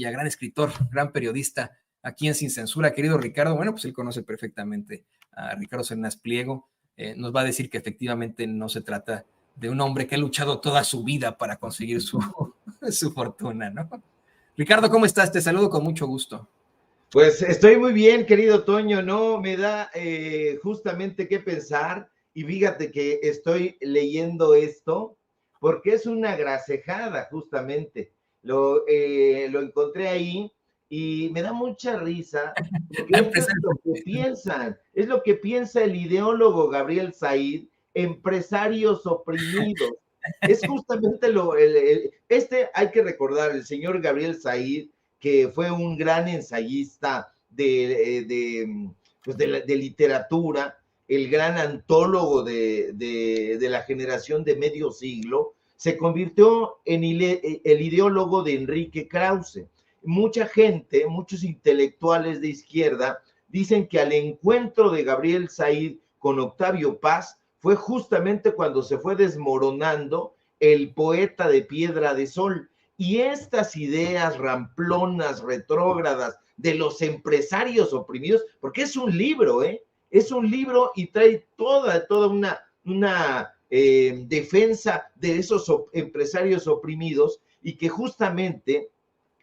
gran escritor, gran periodista aquí en Sin Censura, querido Ricardo. Bueno, pues él conoce perfectamente a Ricardo Salinas Pliego. Nos va a decir que efectivamente no se trata de un hombre que ha luchado toda su vida para conseguir su fortuna, ¿no? Ricardo, ¿cómo estás? Te saludo con mucho gusto. Pues estoy muy bien, querido Toño, ¿no? Me da justamente qué pensar, y fíjate que estoy leyendo esto porque es una gracejada, justamente. Lo encontré ahí y me da mucha risa porque esto es lo que piensan, es lo que piensa el ideólogo Gabriel Said, empresarios oprimidos. Es justamente hay que recordar, el señor Gabriel Said, que fue un gran ensayista de literatura, el gran antólogo de la generación de medio siglo, se convirtió en el ideólogo de Enrique Krause. Mucha gente, muchos intelectuales de izquierda, dicen que al encuentro de Gabriel Said con Octavio Paz fue justamente cuando se fue desmoronando el poeta de Piedra de Sol. Y estas ideas ramplonas, retrógradas de los empresarios oprimidos, porque es un libro, es un libro y trae toda una defensa de esos empresarios oprimidos, y que justamente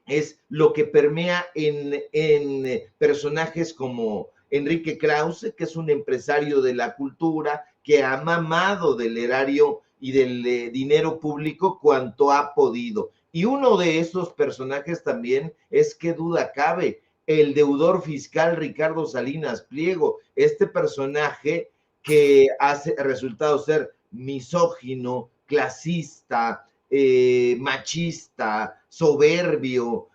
es lo que permea en personajes como Enrique Krause, que es un empresario de la cultura, que ha mamado del erario y del dinero público cuanto ha podido. Y uno de esos personajes también es, qué duda cabe, el deudor fiscal Ricardo Salinas Pliego, este personaje que ha resultado ser misógino, clasista, machista, soberbio,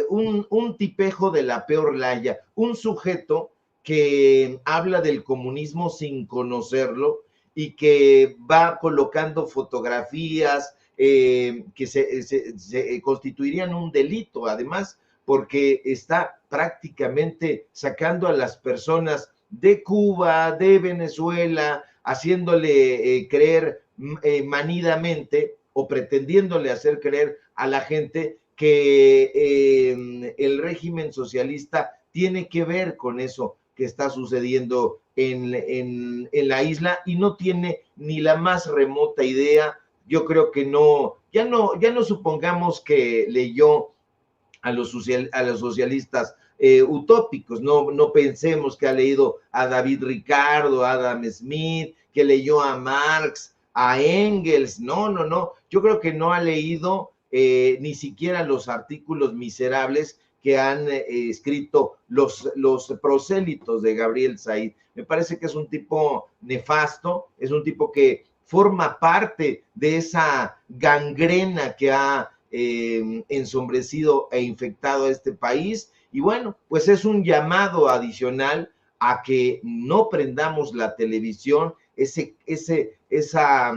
un tipejo de la peor laya, un sujeto que habla del comunismo sin conocerlo y que va colocando fotografías que se constituirían un delito, además, porque está prácticamente sacando a las personas de Cuba, de Venezuela, haciéndole creer manidamente, o pretendiéndole hacer creer a la gente que el régimen socialista tiene que ver con eso que está sucediendo en la isla, y no tiene ni la más remota idea. Yo creo que ya no supongamos que leyó a los socialistas utópicos, no pensemos que ha leído a David Ricardo, a Adam Smith, que leyó a Marx, a Engels. No, yo creo que no ha leído ni siquiera los artículos miserables que han escrito los prosélitos de Gabriel Said. Me parece que es un tipo nefasto, es un tipo que forma parte de esa gangrena que ha ensombrecido e infectado a este país. Y bueno, pues es un llamado adicional a que no prendamos la televisión, esa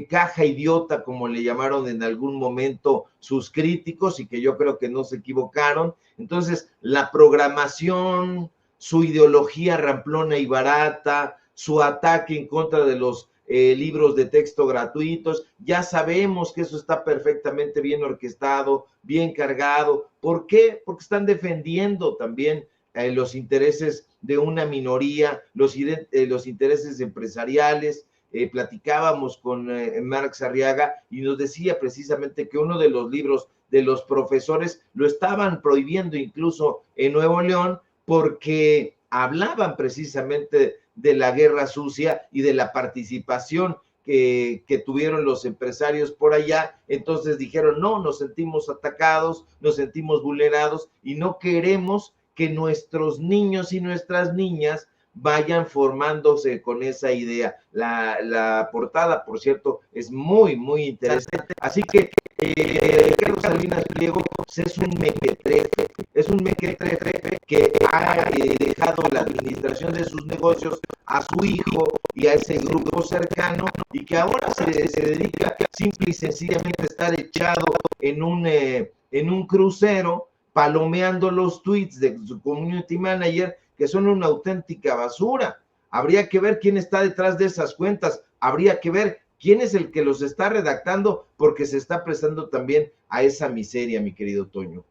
caja idiota, como le llamaron en algún momento sus críticos, y que yo creo que no se equivocaron. Entonces, la programación, su ideología ramplona y barata, su ataque en contra de los libros de texto gratuitos, ya sabemos que eso está perfectamente bien orquestado, bien cargado. ¿Por qué? Porque están defendiendo también los intereses de una minoría, los intereses empresariales. Platicábamos con Marx Arriaga y nos decía precisamente que uno de los libros de los profesores lo estaban prohibiendo incluso en Nuevo León, porque hablaban precisamente de la guerra sucia y de la participación que tuvieron los empresarios por allá. Entonces dijeron, no, nos sentimos atacados, nos sentimos vulnerados y no queremos que nuestros niños y nuestras niñas vayan formándose con esa idea. La portada, por cierto, es muy, muy interesante. Así que Ricardo Salinas Pliego es un mequetrefe que ha dejado la administración de sus negocios a su hijo y a ese grupo cercano, y que ahora se dedica simple y sencillamente a estar echado en un crucero, palomeando los tweets de su community manager, que son una auténtica basura. Habría que ver quién está detrás de esas cuentas, habría que ver quién es el que los está redactando, porque se está prestando también a esa miseria, mi querido Toño.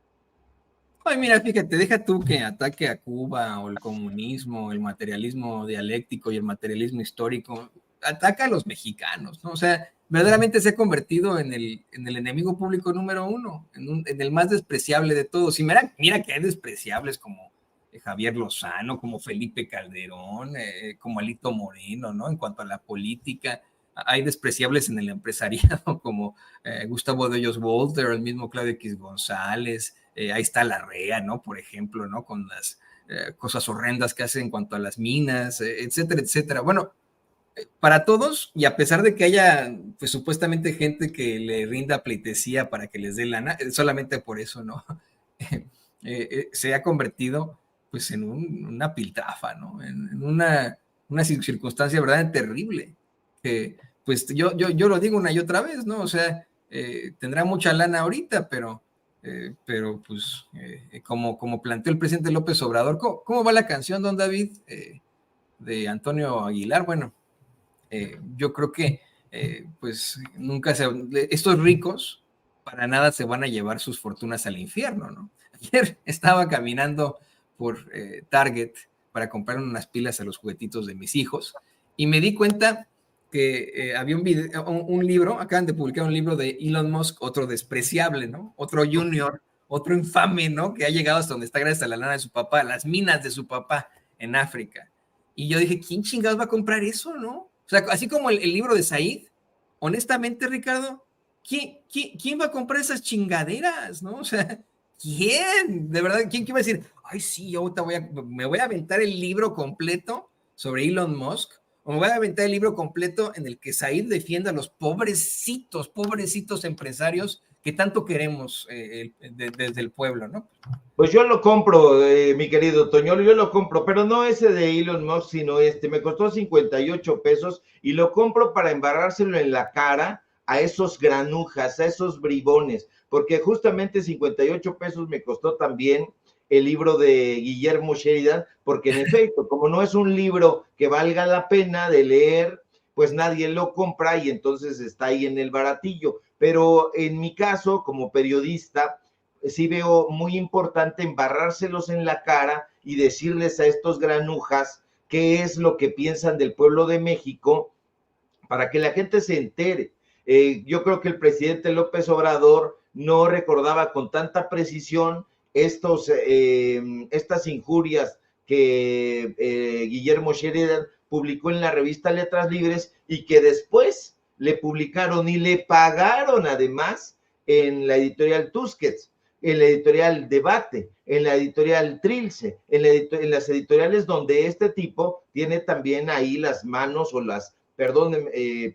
Ay, mira, fíjate, deja tú que ataque a Cuba o el comunismo, el materialismo dialéctico y el materialismo histórico, ataca a los mexicanos, ¿no? O sea, verdaderamente se ha convertido en el enemigo público número uno, en el más despreciable de todos. Y mira que hay despreciables como Javier Lozano, como Felipe Calderón, como Alito Moreno, ¿no? En cuanto a la política, hay despreciables en el empresariado como Gustavo de Hoyos Walter, el mismo Claudio X González, ahí está Larrea, ¿no? Por ejemplo, ¿no? Con las cosas horrendas que hace en cuanto a las minas, etcétera, etcétera. Bueno, para todos, y a pesar de que haya, pues supuestamente gente que le rinda pleitesía para que les dé lana, solamente por eso, ¿no? Se ha convertido, pues, en una piltrafa, ¿no? En una circunstancia verdaderamente terrible, que, pues, yo lo digo una y otra vez, ¿no? O sea, tendrá mucha lana ahorita, pero pues, como planteó el presidente López Obrador, ¿cómo va la canción, don David, de Antonio Aguilar? Bueno, yo creo que pues nunca estos ricos para nada se van a llevar sus fortunas al infierno, ¿no? Ayer estaba caminando por Target para comprar unas pilas a los juguetitos de mis hijos y me di cuenta que había un libro, acaban de publicar un libro de Elon Musk, otro despreciable, ¿no? Otro junior, otro infame, ¿no? Que ha llegado hasta donde está gracias a la lana de su papá, las minas de su papá en África. Y yo dije, ¿quién chingados va a comprar eso, no? O sea, así como el libro de Said, honestamente, Ricardo, ¿quién va a comprar esas chingaderas, no? O sea, ¿quién? De verdad, ¿quién va a decir, ay, sí, yo ahorita me voy a aventar el libro completo sobre Elon Musk, o me voy a aventar el libro completo en el que Said defienda a los pobrecitos empresarios que tanto queremos desde el pueblo, ¿no? Pues yo lo compro, mi querido Toñolo, yo lo compro, pero no ese de Elon Musk, sino me costó 58 pesos y lo compro para embarrárselo en la cara a esos granujas, a esos bribones, porque justamente 58 pesos me costó también el libro de Guillermo Sheridan, porque en efecto, como no es un libro que valga la pena de leer, pues nadie lo compra y entonces está ahí en el baratillo. Pero en mi caso, como periodista, sí veo muy importante embarrárselos en la cara y decirles a estos granujas qué es lo que piensan del pueblo de México para que la gente se entere. Yo creo que el presidente López Obrador no recordaba con tanta precisión estas injurias que Guillermo Sheridan publicó en la revista Letras Libres y que después le publicaron y le pagaron además en la editorial Tusquets, en la editorial Debate, en la editorial Trilce, en las editoriales donde este tipo tiene también ahí las manos o las, perdón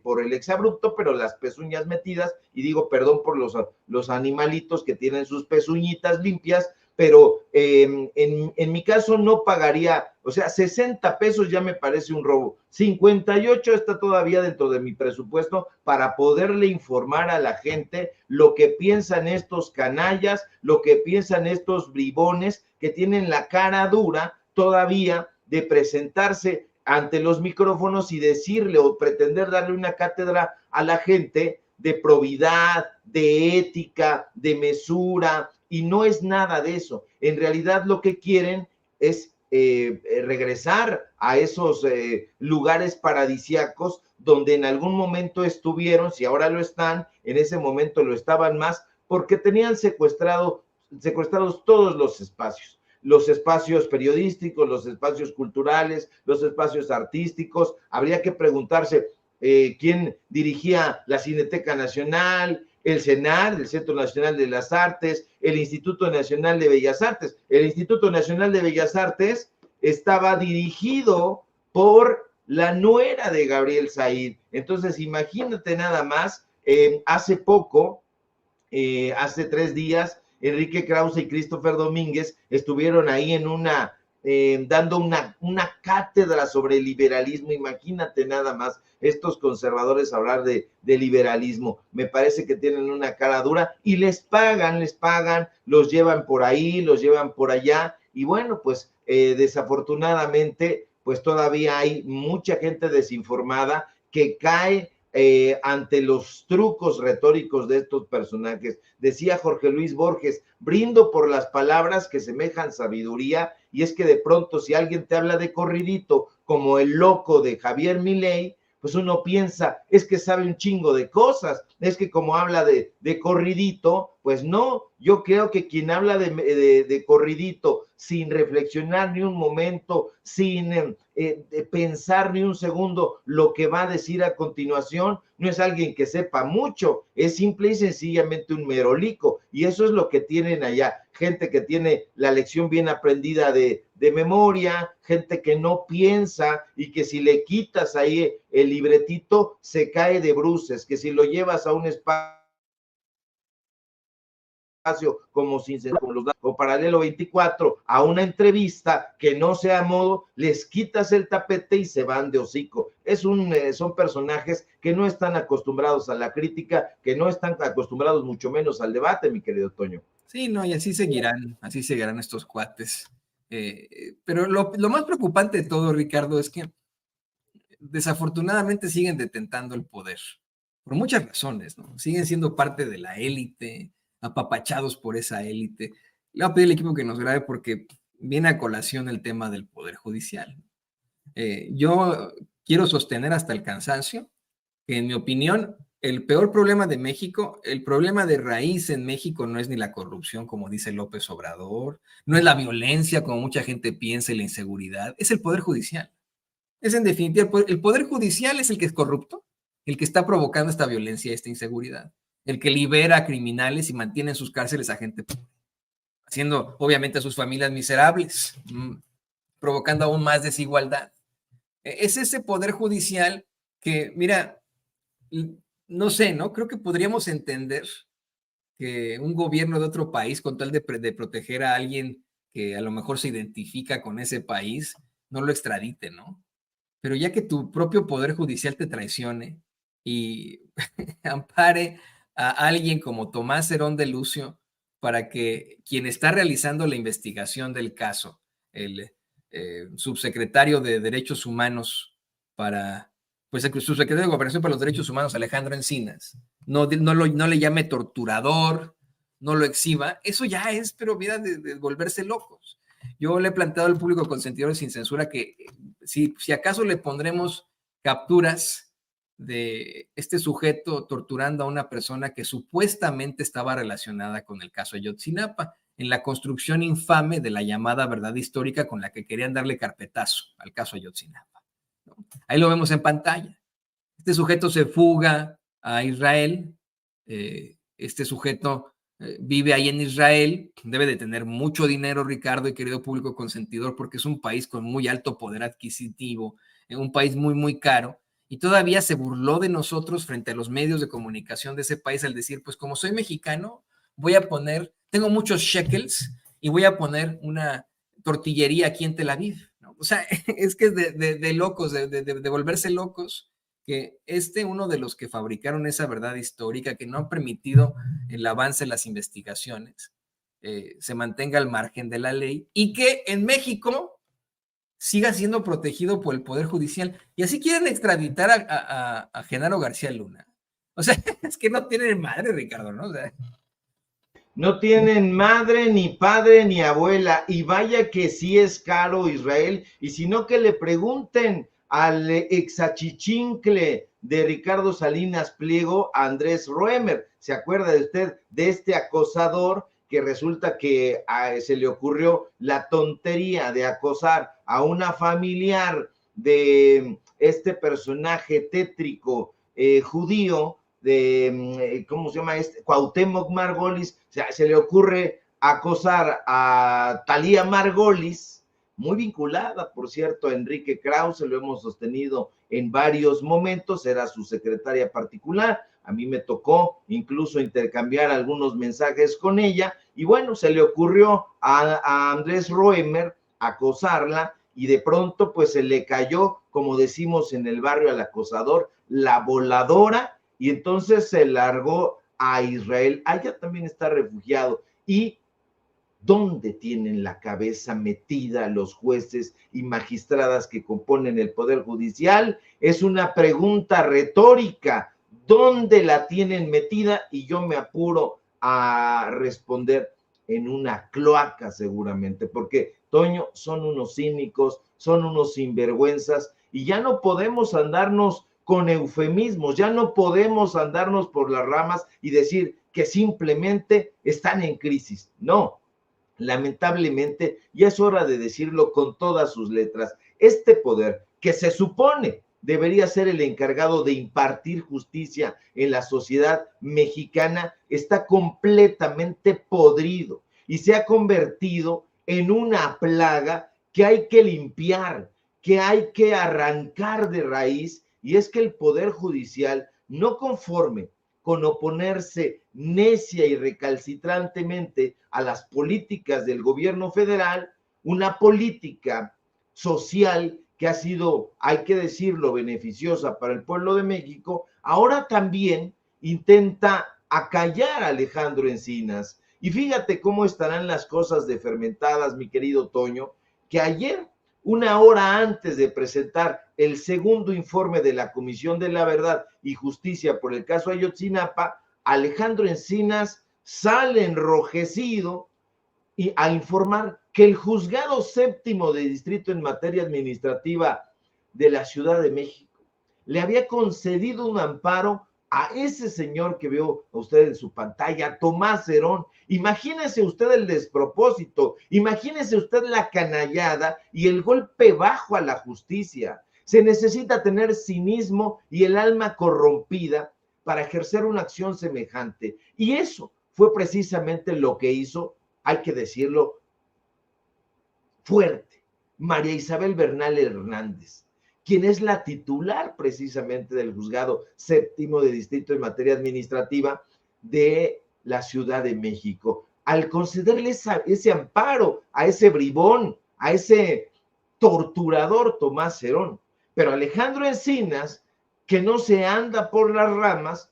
por el exabrupto, pero las pezuñas metidas, y digo perdón por los animalitos que tienen sus pezuñitas limpias, pero en mi caso no pagaría, o sea, 60 pesos ya me parece un robo, 58 está todavía dentro de mi presupuesto para poderle informar a la gente lo que piensan estos canallas, lo que piensan estos bribones que tienen la cara dura todavía de presentarse ante los micrófonos y decirle o pretender darle una cátedra a la gente de probidad, de ética, de mesura, y no es nada de eso. En realidad lo que quieren es regresar a esos lugares paradisíacos donde en algún momento estuvieron, si ahora lo están, en ese momento lo estaban más, porque tenían secuestrados todos los espacios periodísticos, los espacios culturales, los espacios artísticos. Habría que preguntarse quién dirigía la Cineteca Nacional, el CENAR, el Centro Nacional de las Artes, el Instituto Nacional de Bellas Artes. El Instituto Nacional de Bellas Artes estaba dirigido por la nuera de Gabriel Said. Entonces, imagínate nada más, hace poco, hace 3 días, Enrique Krause y Christopher Domínguez estuvieron ahí en dando una cátedra sobre el liberalismo. Imagínate nada más estos conservadores hablar de liberalismo. Me parece que tienen una cara dura y les pagan, los llevan por ahí, los llevan por allá, y bueno, pues desafortunadamente, pues todavía hay mucha gente desinformada que cae ante los trucos retóricos de estos personajes. Decía Jorge Luis Borges, brindo por las palabras que semejan sabiduría, y es que de pronto si alguien te habla de corridito, como el loco de Javier Milei, pues uno piensa, es que sabe un chingo de cosas, es que como habla de corridito, pues no, yo creo que quien habla de corridito sin reflexionar ni un momento, sin pensar ni un segundo lo que va a decir a continuación, no es alguien que sepa mucho, es simple y sencillamente un merolico, y eso es lo que tienen allá, gente que tiene la lección bien aprendida de memoria, gente que no piensa y que si le quitas ahí el libretito se cae de bruces, que si lo llevas a un espacio como sin como los o Paralelo 24 a una entrevista que no sea a modo, les quitas el tapete y se van de hocico. Son personajes que no están acostumbrados a la crítica, que no están acostumbrados mucho menos al debate, mi querido Toño. Sí, no, y así seguirán estos cuates. Pero lo más preocupante de todo, Ricardo, es que desafortunadamente siguen detentando el poder, por muchas razones, ¿no? Siguen siendo parte de la élite, apapachados por esa élite. Le voy a pedir al equipo que nos grabe porque viene a colación el tema del poder judicial. Yo quiero sostener hasta el cansancio que, en mi opinión, el peor problema de México, el problema de raíz en México no es ni la corrupción, como dice López Obrador, no es la violencia, como mucha gente piensa, y la inseguridad, es el poder judicial. Es en definitiva, el poder judicial es el que es corrupto, el que está provocando esta violencia y esta inseguridad, el que libera a criminales y mantiene en sus cárceles a gente pobre, haciendo obviamente a sus familias miserables, provocando aún más desigualdad. Es ese poder judicial que, mira, no sé, ¿no? Creo que podríamos entender que un gobierno de otro país, con tal de proteger a alguien que a lo mejor se identifica con ese país, no lo extradite, ¿no? Pero ya que tu propio poder judicial te traicione y ampare a alguien como Tomás Herón de Lucio para que quien está realizando la investigación del caso, el subsecretario de Derechos Humanos pues el subsecretario de Gobernación para los Derechos Humanos, Alejandro Encinas, no le llame torturador, no lo exhiba, eso ya es, pero mira, de volverse locos. Yo le he planteado al público consentidor sin censura que si acaso le pondremos capturas de este sujeto torturando a una persona que supuestamente estaba relacionada con el caso Ayotzinapa, en la construcción infame de la llamada verdad histórica con la que querían darle carpetazo al caso Ayotzinapa, ¿no? Ahí lo vemos en pantalla. Este sujeto se fuga a Israel, este sujeto vive ahí en Israel, debe de tener mucho dinero, Ricardo y querido público consentidor, porque es un país con muy alto poder adquisitivo, un país muy, muy caro, y todavía se burló de nosotros frente a los medios de comunicación de ese país al decir, pues como soy mexicano, tengo muchos shekels y voy a poner una tortillería aquí en Tel Aviv, ¿no? O sea, es que es de locos, de volverse locos, que uno de los que fabricaron esa verdad histórica, que no han permitido el avance en las investigaciones, se mantenga al margen de la ley y que en México siga siendo protegido por el Poder Judicial. Y así quieren extraditar a Genaro García Luna. O sea, es que no tienen madre, Ricardo, ¿no? O sea, no tienen madre, ni padre, ni abuela, y vaya que sí es caro Israel, y si no que le pregunten al exachichincle de Ricardo Salinas Pliego, Andrés Roemer. ¿Se acuerda de usted de este acosador que resulta que se le ocurrió la tontería de acosar a una familiar de este personaje tétrico judío, ¿cómo se llama Cuauhtémoc Margolis? O sea, se le ocurre acosar a Talía Margolis, muy vinculada, por cierto, a Enrique Krause, lo hemos sostenido en varios momentos, era su secretaria particular, a mí me tocó incluso intercambiar algunos mensajes con ella, y bueno, se le ocurrió a Andrés Roemer acosarla, y de pronto pues se le cayó, como decimos en el barrio al acosador, la voladora, y entonces se largó a Israel. Allá también está refugiado, y ¿Dónde tienen la cabeza metida los jueces y magistradas que componen el Poder Judicial? Es una pregunta retórica. ¿Dónde la tienen metida? Y yo me apuro a responder: en una cloaca seguramente, porque, Toño, son unos cínicos, son unos sinvergüenzas, y ya no podemos andarnos con eufemismos, ya no podemos andarnos por las ramas y decir que simplemente están en crisis. No, lamentablemente ya es hora de decirlo con todas sus letras. Este poder, que se supone debería ser el encargado de impartir justicia en la sociedad mexicana, está completamente podrido y se ha convertido en una plaga que hay que limpiar, que hay que arrancar de raíz. Y es que el Poder Judicial, no conforme con oponerse necia y recalcitrantemente a las políticas del gobierno federal, una política social que ha sido, hay que decirlo, beneficiosa para el pueblo de México, ahora también intenta acallar a Alejandro Encinas. Y fíjate cómo estarán las cosas de fermentadas, mi querido Toño, que ayer, una hora antes de presentar el segundo informe de la Comisión de la Verdad y Justicia por el caso Ayotzinapa, Alejandro Encinas sale enrojecido y a informar que el juzgado séptimo de distrito en materia administrativa de la Ciudad de México le había concedido un amparo a ese señor que vio a usted en su pantalla, Tomás Herón. Imagínese usted el despropósito, imagínese usted la canallada y el golpe bajo a la justicia. Se necesita tener cinismo y el alma corrompida para ejercer una acción semejante. Y eso fue precisamente lo que hizo, hay que decirlo fuerte, María Isabel Bernal Hernández, quien es la titular precisamente del juzgado séptimo de distrito en materia administrativa de la Ciudad de México. Al concederle ese amparo a ese bribón, a ese torturador Tomás Herón. Pero Alejandro Encinas, que no se anda por las ramas,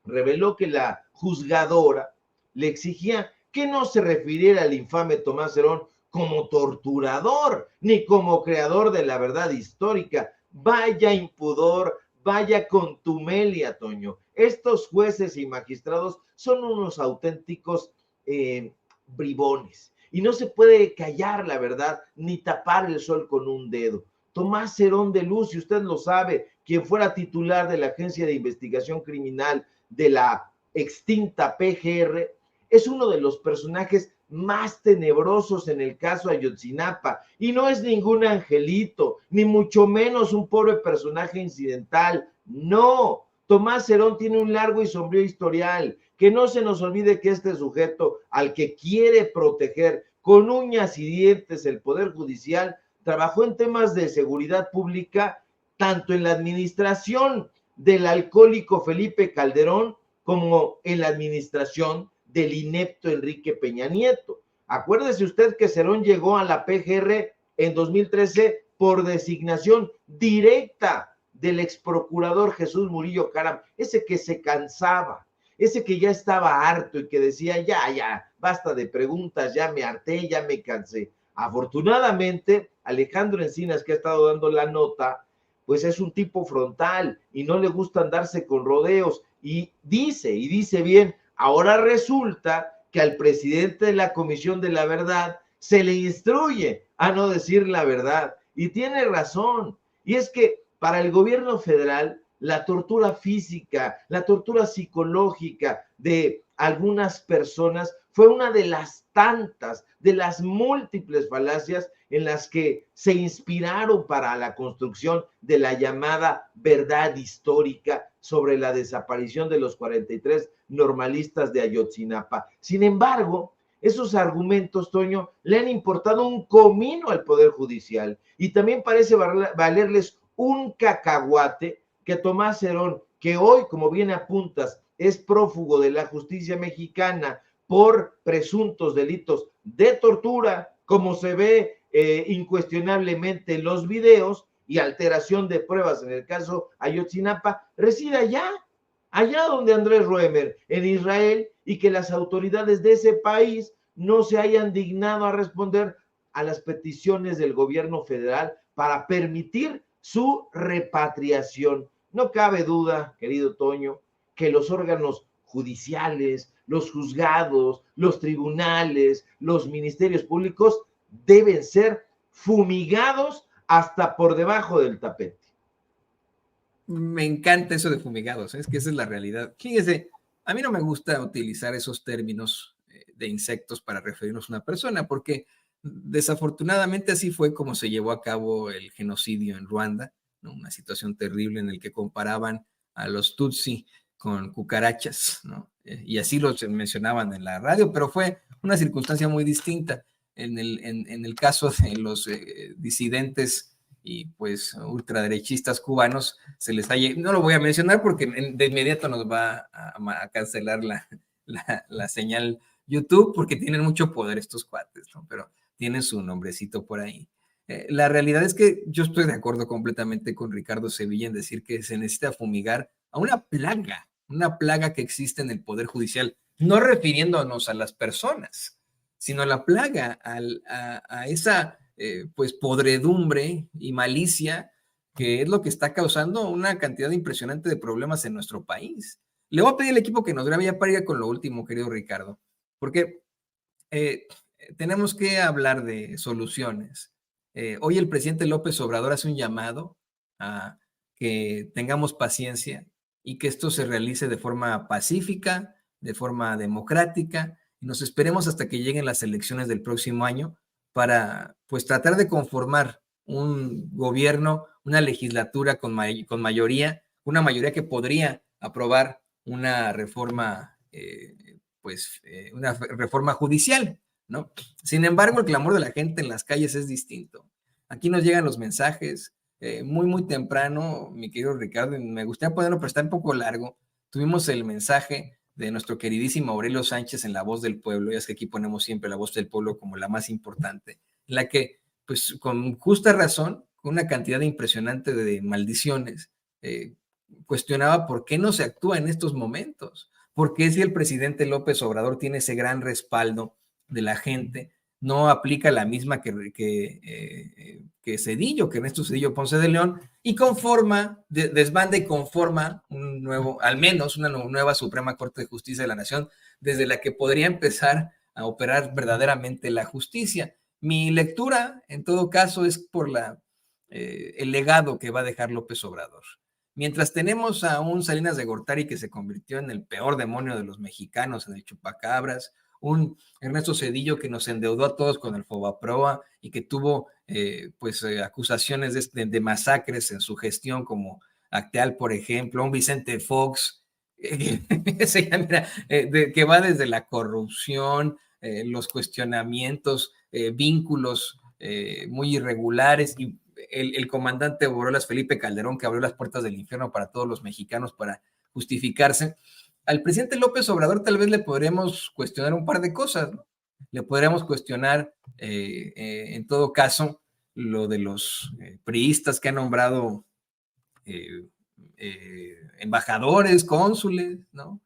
reveló que la juzgadora le exigía que no se refiriera al infame Tomás Herón como torturador, ni como creador de la verdad histórica. Vaya impudor, vaya contumelia, Toño. Estos jueces y magistrados son unos auténticos bribones. Y no se puede callar la verdad, ni tapar el sol con un dedo. Tomás Herón de Luz, y usted lo sabe, quien fuera titular de la Agencia de Investigación Criminal de la extinta PGR, es uno de los personajes más tenebrosos en el caso Ayotzinapa, y no es ningún angelito, ni mucho menos un pobre personaje incidental. No, Tomás Herón tiene un largo y sombrío historial. Que no se nos olvide que este sujeto, al que quiere proteger con uñas y dientes el Poder Judicial, trabajó en temas de seguridad pública, tanto en la administración del alcohólico Felipe Calderón como en la administración del inepto Enrique Peña Nieto. Acuérdese usted que Cerón llegó a la PGR en 2013 por designación directa del exprocurador Jesús Murillo Caram, ese que se cansaba, ese que ya estaba harto y que decía, ya, basta de preguntas, ya me harté, ya me cansé. Afortunadamente, Alejandro Encinas, que ha estado dando la nota, pues es un tipo frontal y no le gusta andarse con rodeos, y dice bien. Ahora resulta que al presidente de la Comisión de la Verdad se le instruye a no decir la verdad. Y tiene razón. Y es que para el gobierno federal, la tortura física, la tortura psicológica de algunas personas fue una de las tantas, de las múltiples falacias en las que se inspiraron para la construcción de la llamada verdad histórica sobre la desaparición de los 43 normalistas de Ayotzinapa. Sin embargo, esos argumentos, Toño, le han importado un comino al Poder Judicial, y también parece valerles un cacahuate que Tomás Herón, que hoy, como bien apuntas, es prófugo de la justicia mexicana por presuntos delitos de tortura, como se ve incuestionablemente en los videos, y alteración de pruebas en el caso Ayotzinapa, reside allá donde Andrés Roemer, en Israel, y que las autoridades de ese país no se hayan dignado a responder a las peticiones del gobierno federal para permitir su repatriación. No cabe duda, querido Toño, que los órganos judiciales, los juzgados, los tribunales, los ministerios públicos deben ser fumigados hasta por debajo del tapete. Me encanta eso de fumigados, es que esa es la realidad. Fíjese, a mí no me gusta utilizar esos términos de insectos para referirnos a una persona, porque desafortunadamente así fue como se llevó a cabo el genocidio en Ruanda, ¿no? Una situación terrible en la que comparaban a los Tutsi con cucarachas, ¿no? Y así los mencionaban en la radio, pero fue una circunstancia muy distinta. En el caso de los disidentes y pues ultraderechistas cubanos, se les ha, no lo voy a mencionar porque de inmediato nos va a cancelar la señal YouTube, porque tienen mucho poder estos cuates, ¿no? Pero tienen su nombrecito por ahí. La realidad es que yo estoy de acuerdo completamente con Ricardo Sevilla en decir que se necesita fumigar a una plaga que existe en el Poder Judicial, no refiriéndonos a las personas, sino a la plaga, a esa pues podredumbre y malicia que es lo que está causando una cantidad impresionante de problemas en nuestro país. Le voy a pedir al equipo que nos grabe ya para ir con lo último, querido Ricardo, porque tenemos que hablar de soluciones. Hoy el presidente López Obrador hace un llamado a que tengamos paciencia y que esto se realice de forma pacífica, de forma democrática, y nos esperemos hasta que lleguen las elecciones del próximo año para pues tratar de conformar un gobierno, una legislatura con mayoría, una mayoría que podría aprobar una reforma una reforma judicial, ¿no? Sin embargo, el clamor de la gente en las calles es distinto. Aquí nos llegan los mensajes muy temprano, mi querido Ricardo, y me gustaría poderlo, pero está un poco largo. Tuvimos el mensaje de nuestro queridísimo Aurelio Sánchez en La Voz del Pueblo, ya es que aquí ponemos siempre La Voz del Pueblo como la más importante, en la que, pues con justa razón, con una cantidad impresionante de maldiciones, cuestionaba por qué no se actúa en estos momentos. Porque si el presidente López Obrador tiene ese gran respaldo de la gente, no aplica la misma que Zedillo, que Ernesto Zedillo Ponce de León, y desbanda y conforma un nuevo, al menos una nueva Suprema Corte de Justicia de la Nación, desde la que podría empezar a operar verdaderamente la justicia. Mi lectura, en todo caso, es por el legado que va a dejar López Obrador. Mientras tenemos a un Salinas de Gortari que se convirtió en el peor demonio de los mexicanos, en el chupacabras, un Ernesto Zedillo que nos endeudó a todos con el Fobaproa y que tuvo acusaciones de masacres en su gestión, como Acteal, por ejemplo, un Vicente Fox, que va desde la corrupción, los cuestionamientos, vínculos muy irregulares, y el comandante Borolas Felipe Calderón, que abrió las puertas del infierno para todos los mexicanos para justificarse. Al presidente López Obrador tal vez le podremos cuestionar un par de cosas, ¿no? Le podríamos cuestionar, en todo caso, lo de los priistas que han nombrado embajadores, cónsules, ¿no?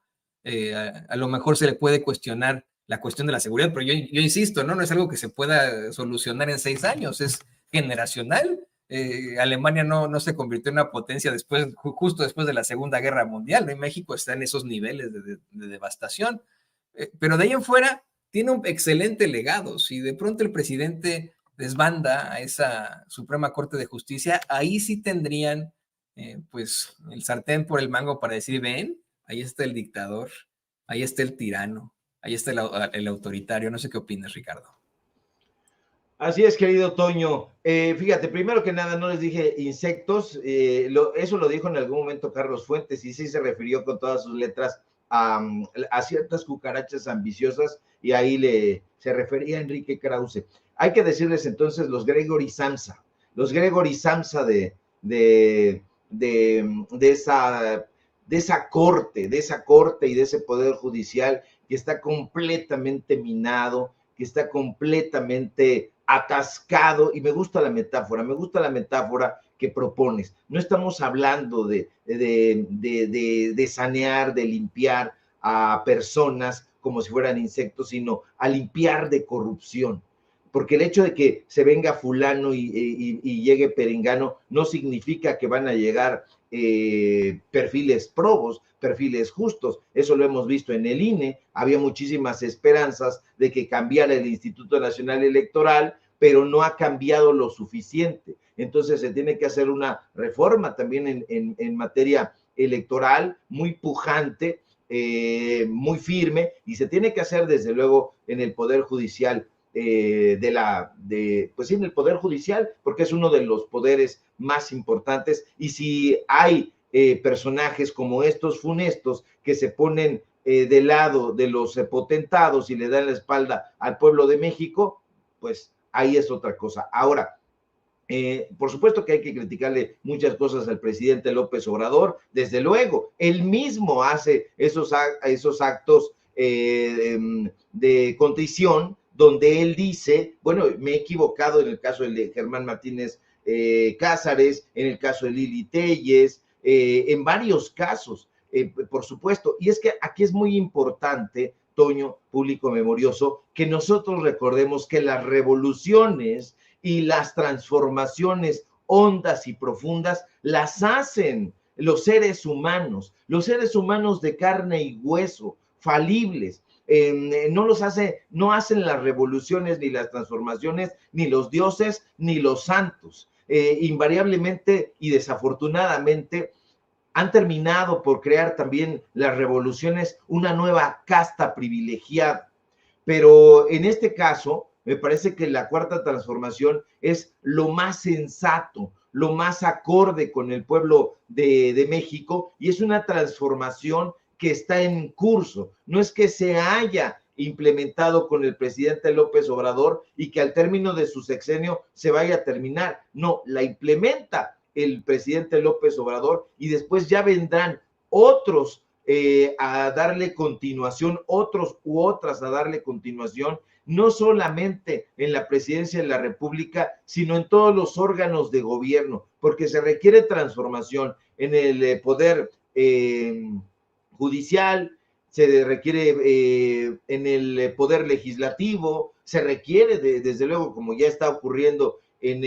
A lo mejor se le puede cuestionar la cuestión de la seguridad, pero yo insisto, ¿no? No es algo que se pueda solucionar en 6 años, es generacional. Alemania no se convirtió en una potencia justo después de la Segunda Guerra Mundial, ¿no? Y México está en esos niveles de devastación, pero de ahí en fuera tiene un excelente legado. Si de pronto el presidente desbanda a esa Suprema Corte de Justicia, ahí sí tendrían pues el sartén por el mango para decir, ven, ahí está el dictador, ahí está el tirano, ahí está el autoritario. No sé qué opinas, Ricardo. Así es, querido Toño. Fíjate, primero que nada, no les dije insectos, eso lo dijo en algún momento Carlos Fuentes, y sí se refirió con todas sus letras a ciertas cucarachas ambiciosas, y ahí se refería a Enrique Krause. Hay que decirles entonces los Gregory Samsa de esa corte y de ese poder judicial que está completamente minado, que está completamente atascado, y me gusta la metáfora que propones. No estamos hablando de sanear, de limpiar a personas como si fueran insectos, sino a limpiar de corrupción. Porque el hecho de que se venga fulano y llegue perengano no significa que van a llegar perfiles probos, perfiles justos. Eso lo hemos visto en el INE. Había muchísimas esperanzas de que cambiara el Instituto Nacional Electoral, pero no ha cambiado lo suficiente. Entonces se tiene que hacer una reforma también en materia electoral muy pujante, muy firme, y se tiene que hacer desde luego en el Poder Judicial, pues sí, en el Poder Judicial, porque es uno de los poderes más importantes, y si hay personajes como estos funestos que se ponen del lado de los potentados y le dan la espalda al pueblo de México, pues ahí es otra cosa. Ahora, por supuesto que hay que criticarle muchas cosas al presidente López Obrador, desde luego, él mismo hace esos actos de contrición, donde él dice, bueno, me he equivocado en el caso de Germán Martínez Cázares, en el caso de Lili Téllez, en varios casos, por supuesto, y es que aquí es muy importante, Toño, público memorioso, que nosotros recordemos que las revoluciones y las transformaciones hondas y profundas las hacen los seres humanos de carne y hueso, falibles. No hacen las revoluciones ni las transformaciones, ni los dioses, ni los santos. Invariablemente y desafortunadamente han terminado por crear también las revoluciones una nueva casta privilegiada. Pero en este caso, me parece que la cuarta transformación es lo más sensato, lo más acorde con el pueblo de México, y es una transformación que está en curso. No es que se haya implementado con el presidente López Obrador y que al término de su sexenio se vaya a terminar. No, la implementa el presidente López Obrador y después ya vendrán otros a darle continuación, otros u otras a darle continuación, no solamente en la presidencia de la República, sino en todos los órganos de gobierno, porque se requiere transformación en el poder judicial, se requiere en el poder legislativo, se requiere desde luego, como ya está ocurriendo en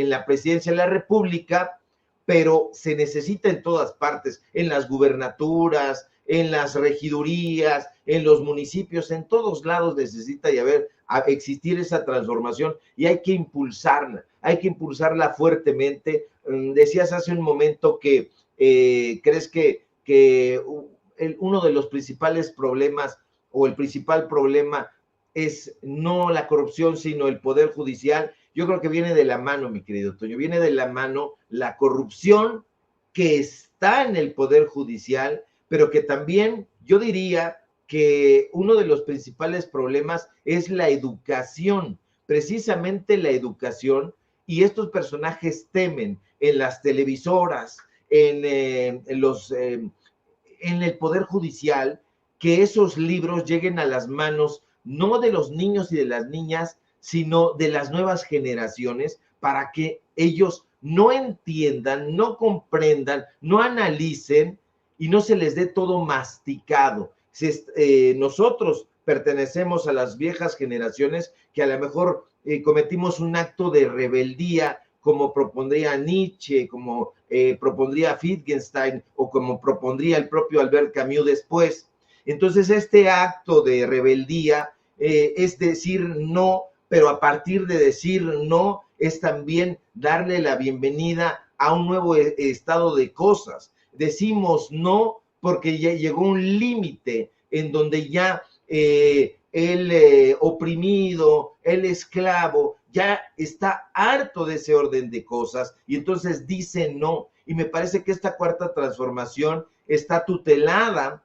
la presidencia de la República, pero se necesita en todas partes, en las gubernaturas, en las regidurías, en los municipios, en todos lados necesita existir esa transformación y hay que impulsarla fuertemente. Decías hace un momento que crees que uno de los principales problemas o el principal problema es no la corrupción, sino el poder judicial. Yo creo que viene de la mano, mi querido Toño, viene de la mano la corrupción que está en el poder judicial, pero que también yo diría que uno de los principales problemas es la educación, precisamente la educación, y estos personajes temen en las televisoras, en el poder judicial, que esos libros lleguen a las manos no de los niños y de las niñas, sino de las nuevas generaciones, para que ellos no entiendan, no comprendan, no analicen y no se les dé todo masticado. Nosotros pertenecemos a las viejas generaciones que a lo mejor cometimos un acto de rebeldía, como propondría Nietzsche, como propondría Wittgenstein o como propondría el propio Albert Camus después. Entonces, este acto de rebeldía es decir no, pero a partir de decir no es también darle la bienvenida a un nuevo estado de cosas. Decimos no porque ya llegó un límite en donde ya el oprimido, el esclavo, ya está harto de ese orden de cosas y entonces dice no. Y me parece que esta cuarta transformación está tutelada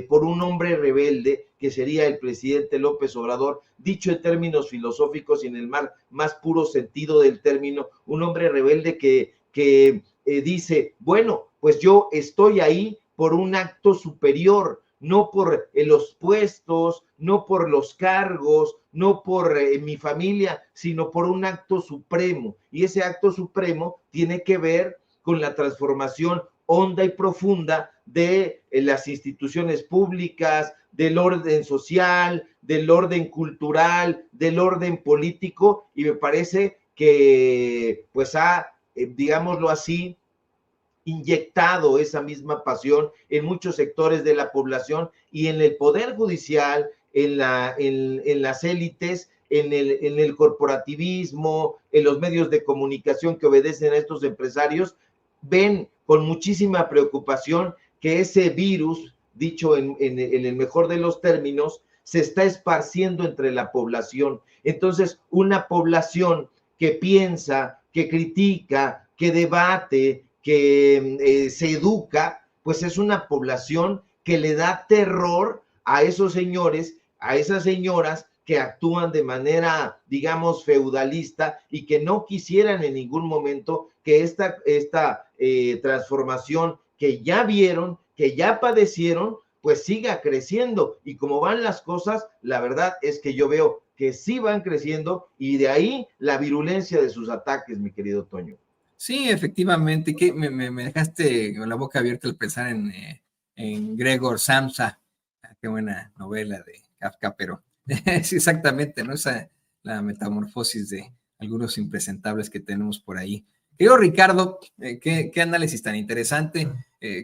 por un hombre rebelde que sería el presidente López Obrador, dicho en términos filosóficos y en el más puro sentido del término, un hombre rebelde que dice, bueno, pues yo estoy ahí por un acto superior, no por los puestos, no por los cargos, no por mi familia, sino por un acto supremo. Y ese acto supremo tiene que ver con la transformación honda y profunda de las instituciones públicas, del orden social, del orden cultural, del orden político, y me parece que pues digámoslo así, inyectado esa misma pasión en muchos sectores de la población y en el poder judicial, en las élites, en el corporativismo, en los medios de comunicación que obedecen a estos empresarios, ven con muchísima preocupación que ese virus, dicho en el mejor de los términos, se está esparciendo entre la población. Entonces, una población que piensa, que critica, que debate, que se educa, pues es una población que le da terror a esos señores, a esas señoras que actúan de manera, digamos, feudalista y que no quisieran en ningún momento que esta transformación que ya vieron, que ya padecieron, pues siga creciendo. Y como van las cosas, la verdad es que yo veo que sí van creciendo y de ahí la virulencia de sus ataques, mi querido Toño. Sí, efectivamente, que me dejaste con la boca abierta al pensar en Gregor Samsa. Qué buena novela de Kafka, pero sí, exactamente, ¿no? La metamorfosis de algunos impresentables que tenemos por ahí. Querido Ricardo, qué análisis tan interesante.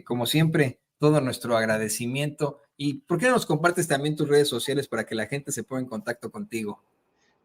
Como siempre, todo nuestro agradecimiento. ¿Y por qué no nos compartes también tus redes sociales para que la gente se ponga en contacto contigo?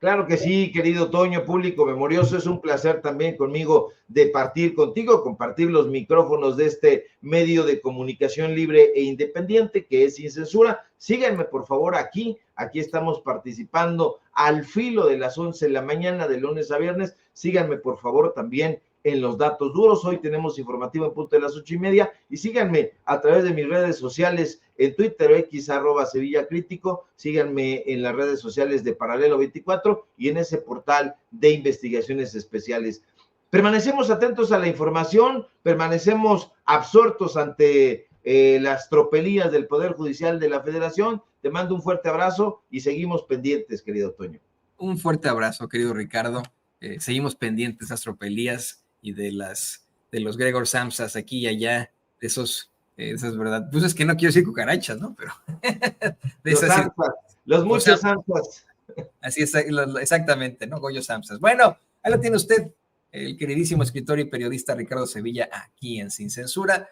Claro que sí, querido Toño, público memorioso, es un placer también conmigo de partir contigo, compartir los micrófonos de este medio de comunicación libre e independiente que es Sin Censura. Síganme por favor aquí estamos participando al filo de las 11 de la mañana de lunes a viernes. Síganme por favor también en los datos duros. Hoy tenemos informativo en punto de las 8:30 y síganme a través de mis redes sociales en Twitter X @Sevilla Crítico, síganme en las redes sociales de Paralelo 24 y en ese portal de investigaciones especiales. Permanecemos atentos a la información, permanecemos absortos ante las tropelías del Poder Judicial de la Federación. Te mando un fuerte abrazo y seguimos pendientes, querido Toño. Un fuerte abrazo, querido Ricardo. Seguimos pendientes de esas tropelías y de los Gregor Samsas aquí y allá, de esas verdad. Pues es que no quiero decir cucarachas, ¿no? Pero de los Samsas, los muchos Samsas. Así es, exactamente, ¿no? Goyo Samsas. Bueno, ahí lo tiene usted, el queridísimo escritor y periodista Ricardo Sevilla, aquí en Sin Censura.